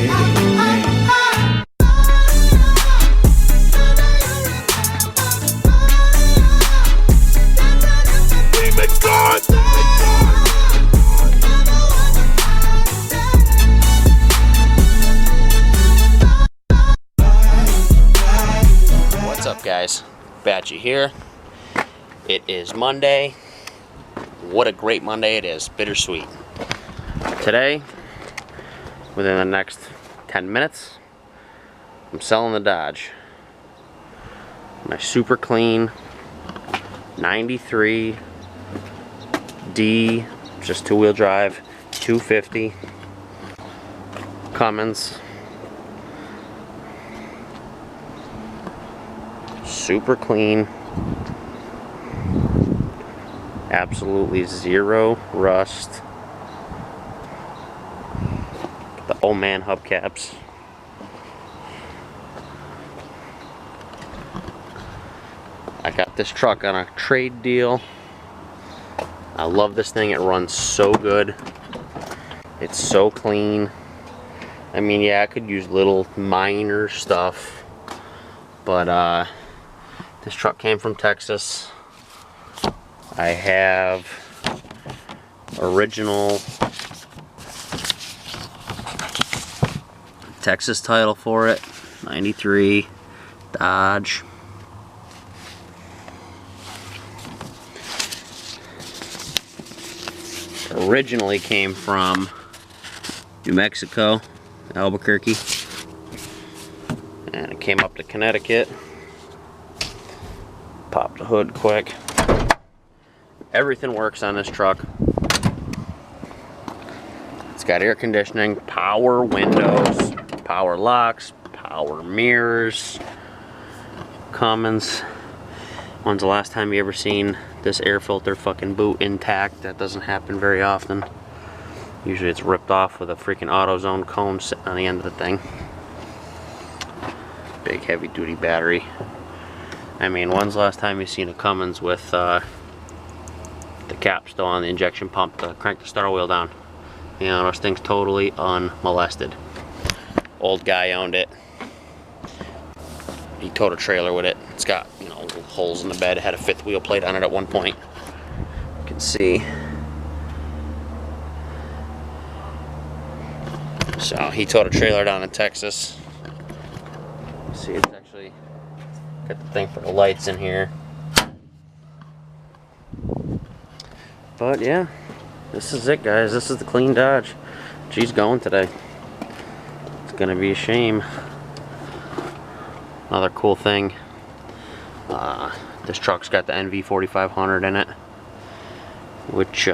What's up, guys? Batchy here. It is Monday. What a great Monday it is. Bittersweet. Today, within the next 10 minutes, I'm selling the Dodge. My super clean 93 D, just two-wheel drive, 250 Cummins. Super clean, absolutely zero rust. The old man hubcaps. I got this truck on a trade deal. I love this thing. It runs so good. It's so clean. I mean, yeah, I could use little minor stuff, but this truck came from Texas. I have original Texas title for it, 93 Dodge. Originally came from New Mexico, Albuquerque, and it came up to Connecticut. Pop the hood quick. Everything works on this truck. It's got air conditioning, power windows, power locks, power mirrors. Cummins. When's the last time you ever seen this air filter fucking boot intact? That doesn't happen very often. Usually it's ripped off with a freaking AutoZone cone sitting on the end of the thing. Big heavy duty battery. I mean, when's the last time you seen a Cummins with the cap still on the injection pump to crank the starter wheel down? You know, those things totally unmolested. Old guy owned it. He towed a trailer with it. It's got, you know, little holes in the bed. It had a fifth wheel plate on it at one point. You can see. So he towed a trailer down in Texas. See, it's actually got the thing for the lights in here. But yeah, this is it, guys. This is the clean Dodge. She's going today. It's gonna be a shame. Another cool thing, this truck's got the NV 4500 in it, which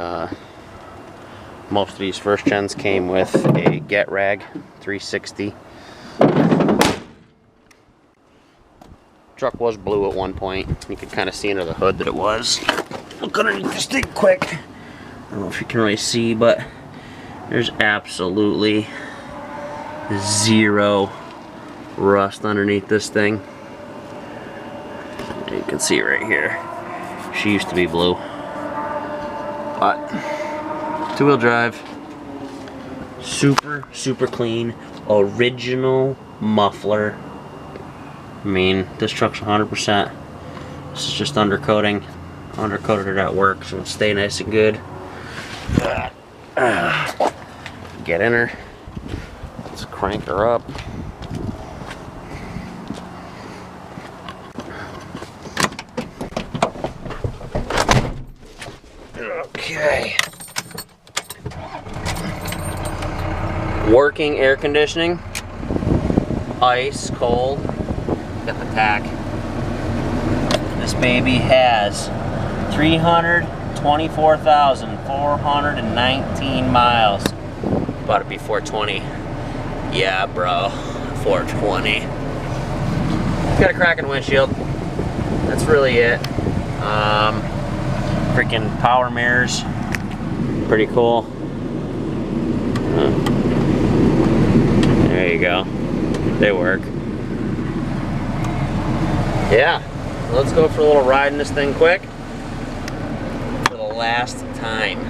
most of these first gens came with a Get Rag 360. Truck was blue at one point. You could kind of see under the hood that it was. Look underneath this thing quick. I don't know if you can really see, but there's absolutely zero rust underneath this thing. You can see right here. She used to be blue. But two-wheel drive. Super clean. Original muffler. I mean, this truck's 100%. This is just undercoating. Undercoated it at work, so it'll stay nice and good. Get in her. Let's crank her up. Okay. Working air conditioning. Ice cold. Got the tack. This baby has 324,419 miles. Bought it before 420. Yeah, bro. 420. Got a cracking windshield. That's really it. Freaking power mirrors. Pretty cool. There you go. They work. Yeah. Let's go for a little ride in this thing quick. For the last time.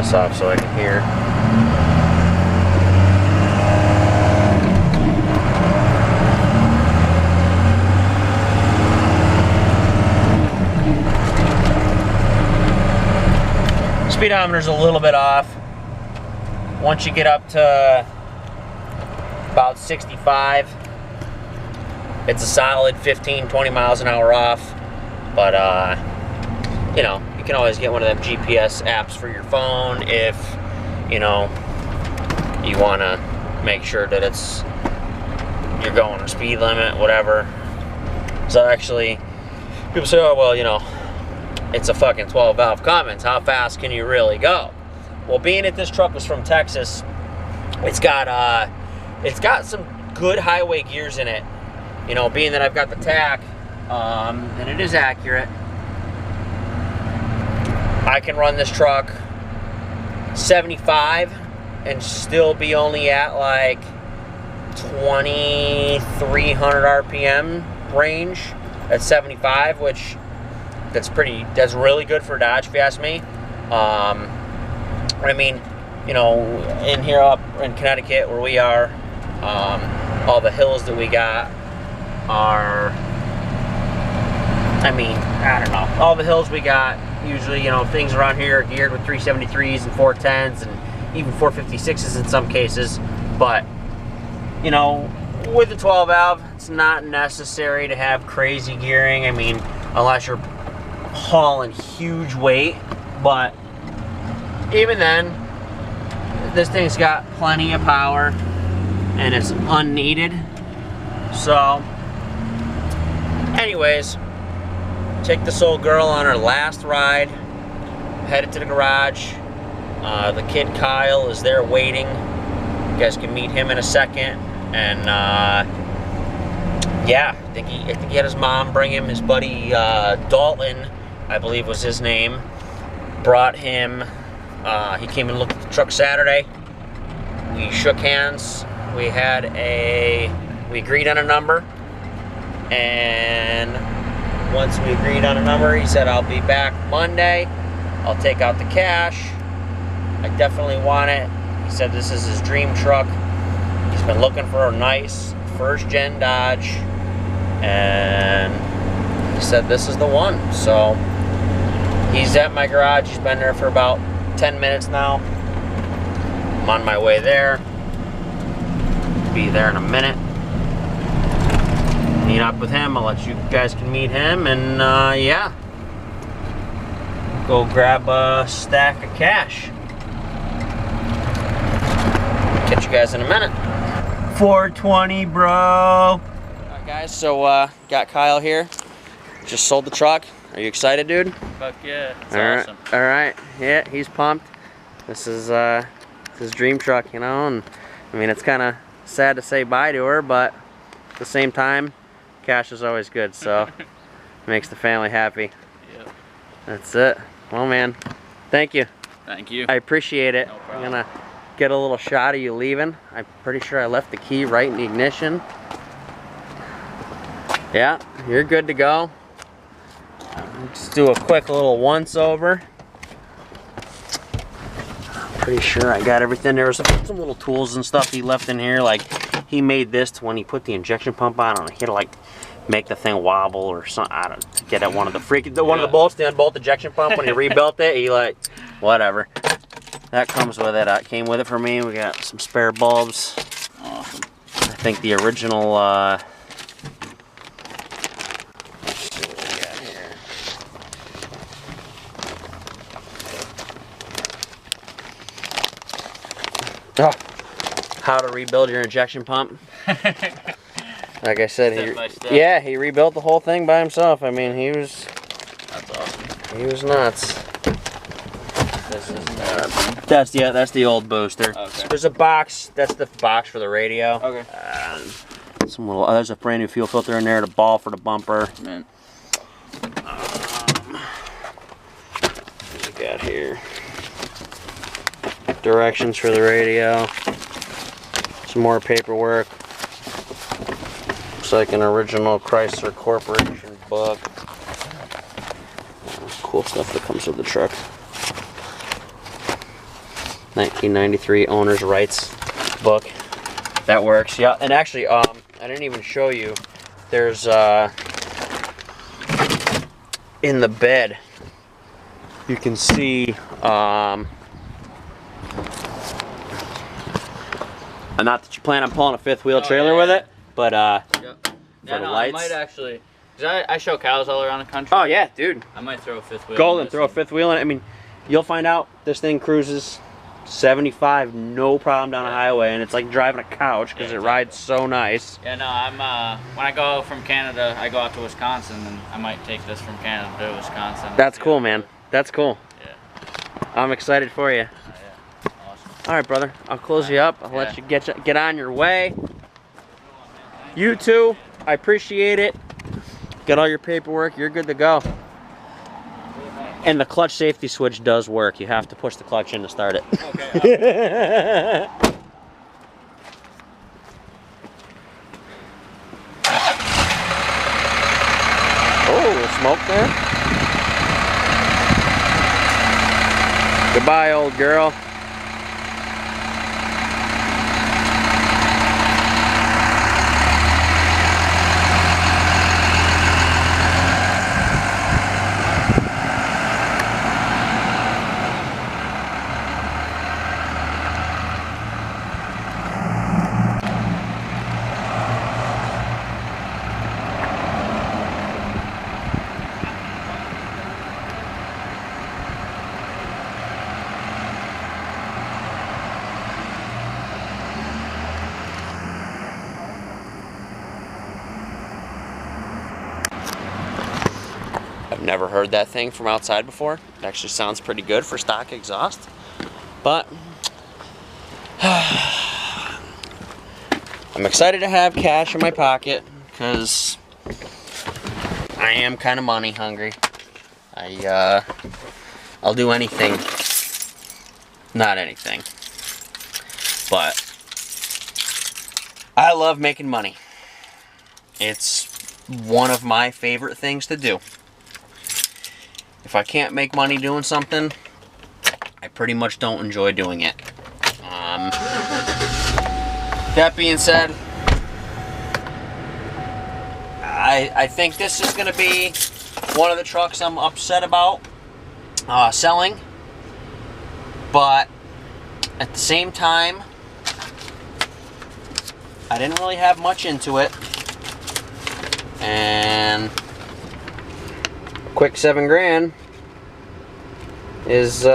this off so I can hear. Speedometer's a little bit off. Once you get up to about 65, it's a solid 15-20 miles an hour off. But you know, you can always get one of them GPS apps for your phone if you know you want to make sure that you're going the speed limit, whatever. So actually, people say, oh well, you know, it's a fucking 12 valve Cummins. How fast can you really go? Well, being that this truck was from Texas, it's got some good highway gears in it. You know, being that I've got the tack, and it is accurate, I can run this truck 75 and still be only at like 2,300 RPM range at 75, which that's really good for Dodge, if you ask me. I mean, you know, in here up in Connecticut where we are, all the hills that we got are, I mean, I don't know, all the hills we got, usually, you know, things around here are geared with 373s and 410s and even 456s in some cases. But, you know, with the 12 valve, it's not necessary to have crazy gearing. I mean, unless you're hauling huge weight. But even then, this thing's got plenty of power and it's unneeded. So anyways, take this old girl on her last ride, headed to the garage. The kid Kyle is there waiting. You guys can meet him in a second. And yeah, I think he had his mom bring him. His buddy Dalton, I believe was his name, brought him. He came and looked at the truck Saturday. We shook hands. We agreed on a number. And once we agreed on a number, he said, I'll be back Monday. I'll take out the cash. I definitely want it. He said this is his dream truck. He's been looking for a nice first-gen Dodge. And he said this is the one. So he's at my garage. He's been there for about 10 minutes now. I'm on my way there. Be there in a minute. Meet up with him. I'll let you guys can meet him, and yeah, go grab a stack of cash. Catch you guys in a minute. 420, bro. All right, guys. So got Kyle here. Just sold the truck. Are you excited, dude? Fuck yeah, it's awesome. All right. Yeah, he's pumped. This is his dream truck, you know, and I mean, it's kind of sad to say bye to her, but at the same time, cash is always good, so makes the family happy. Yep. That's it. Well, man, thank you. Thank you. I appreciate it. No problem. I'm gonna get a little shot of you leaving. I'm pretty sure I left the key right in the ignition. Yeah, you're good to go. Just do a quick little once over. Pretty sure I got everything. There was some little tools and stuff he left in here. Like, he made this to when he put the injection pump on. He had to like make the thing wobble or something. I don't know, to get at one of the one of the bolts, the unbolt ejection pump. When he rebuilt it, he like, whatever. That comes with it. Came with it for me. We got some spare bulbs. Awesome. I think the original. Let's see what we got here. Oh, how to rebuild your injection pump. Like I said, Step by step. yeah, he rebuilt the whole thing by himself. I mean, That's awesome. he was nuts. This is That's the old booster. Okay. There's a box. That's the box for the radio. Okay. Some little. There's a brand new fuel filter in there. The ball for the bumper. Man. What we got here? Directions for the radio. Some more paperwork. Looks like an original Chrysler Corporation book. Cool stuff that comes with the truck. 1993 owner's rights book. That works. Yeah, and actually, I didn't even show you. There's in the bed, you can see. Not that you plan on pulling a fifth wheel trailer with it, but Yeah, the no, lights. I might actually. Cause I show cows all around the country. Oh yeah, dude. I might throw a fifth wheel. Golden, throw a fifth wheel in it. I mean, you'll find out this thing cruises 75, no problem down a highway, and it's like driving a couch because it rides so nice. Yeah, no, I'm when I go from Canada, I go out to Wisconsin, and I might take this from Canada to Wisconsin. That's cool, man. That's cool. Yeah. I'm excited for you. Yeah. Awesome. All right, brother. I'll close you up. I'll let you get on your way. You too. I appreciate it. Get all your paperwork. You're good to go. And the clutch safety switch does work. You have to push the clutch in to start it. Okay. Oh, smoke there. Goodbye, old girl. I've never heard that thing from outside before. It actually sounds pretty good for stock exhaust. But I'm excited to have cash in my pocket because I am kind of money hungry. I'll do anything. Not anything. But I love making money. It's one of my favorite things to do. If I can't make money doing something, I pretty much don't enjoy doing it. That being said, I think this is going to be one of the trucks I'm upset about selling. But at the same time, I didn't really have much into it. And a quick $7 grand is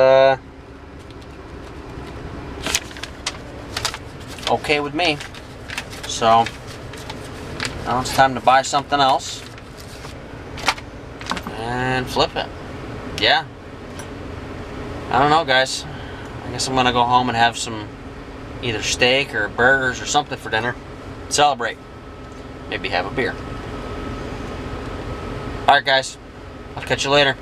okay with me. So now it's time to buy something else and flip it. Yeah. I don't know, guys. I guess I'm gonna go home and have some either steak or burgers or something for dinner. Celebrate. Maybe have a beer. Alright, guys. I'll catch you later.